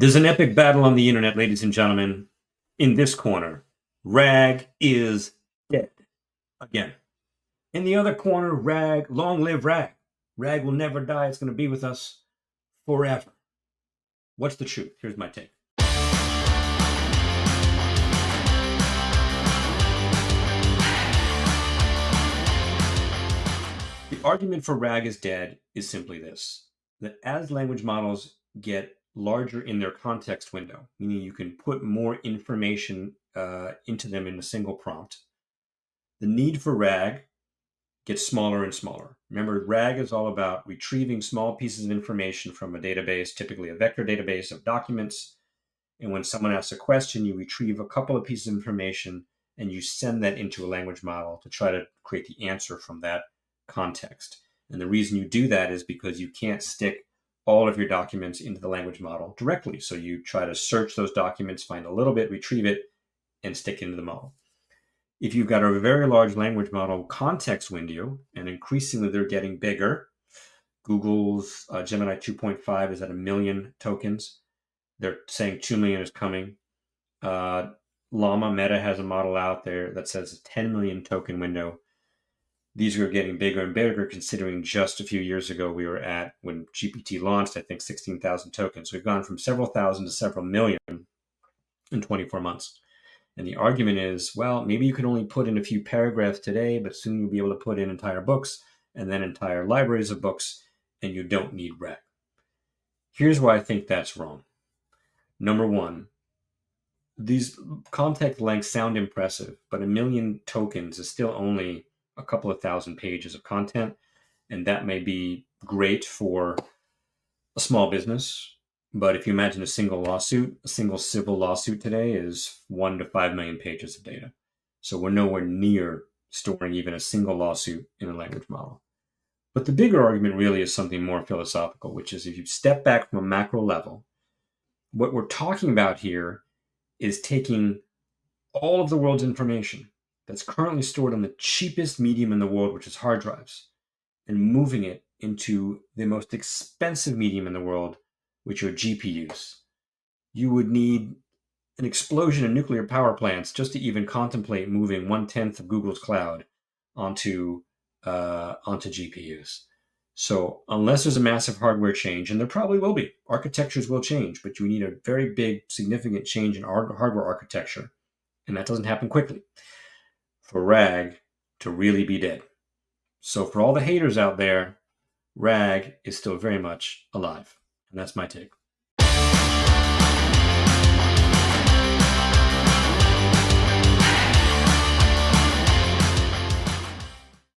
There's an epic battle on the internet, ladies and gentlemen. In this corner, Rag is dead again. In the other corner, Rag, long live Rag. Rag will never die. It's going to be with us forever. What's the truth? Here's my take. The argument for Rag is dead is simply this: that as language models get larger in their context window, meaning you can put more information into them in a single prompt, the need for RAG gets smaller and smaller. Remember, RAG is all about retrieving small pieces of information from a database, typically a vector database of documents. And when someone asks a question, you retrieve a couple of pieces of information and you send that into a language model to try to create the answer from that context. And the reason you do that is because you can't stick all of your documents into the language model directly. So you try to search those documents, find a little bit, retrieve it, and stick it into the model. If you've got a very large language model context window, and increasingly they're getting bigger, Google's Gemini 2.5 is at 1 million tokens. They're saying 2 million is coming. Llama Meta has a model out there that says a 10 million token window. These are getting bigger and bigger, considering just a few years ago we were at, when GPT launched, I think 16,000 tokens. So we've gone from several thousand to several million in 24 months. And the argument is, well, maybe you can only put in a few paragraphs today, but soon you'll be able to put in entire books and then entire libraries of books, and you don't need RAG. Here's why I think that's wrong. Number one, these context lengths sound impressive, but 1 million tokens is still only a couple of thousand pages of content, and that may be great for a small business. But if you imagine a single civil lawsuit today is 1 to 5 million pages of data. So we're nowhere near storing even a single lawsuit in a language model. But the bigger argument really is something more philosophical, which is if you step back from a macro level, what we're talking about here is taking all of the world's information that's currently stored on the cheapest medium in the world, which is hard drives, and moving it into the most expensive medium in the world, which are GPUs. You would need an explosion in nuclear power plants just to even contemplate moving 1/10 of Google's cloud onto GPUs. So unless there's a massive hardware change, and there probably will be, architectures will change, but you need a very big, significant change in hardware architecture, and that doesn't happen quickly, for RAG to really be dead. So for all the haters out there, RAG is still very much alive. And that's my take.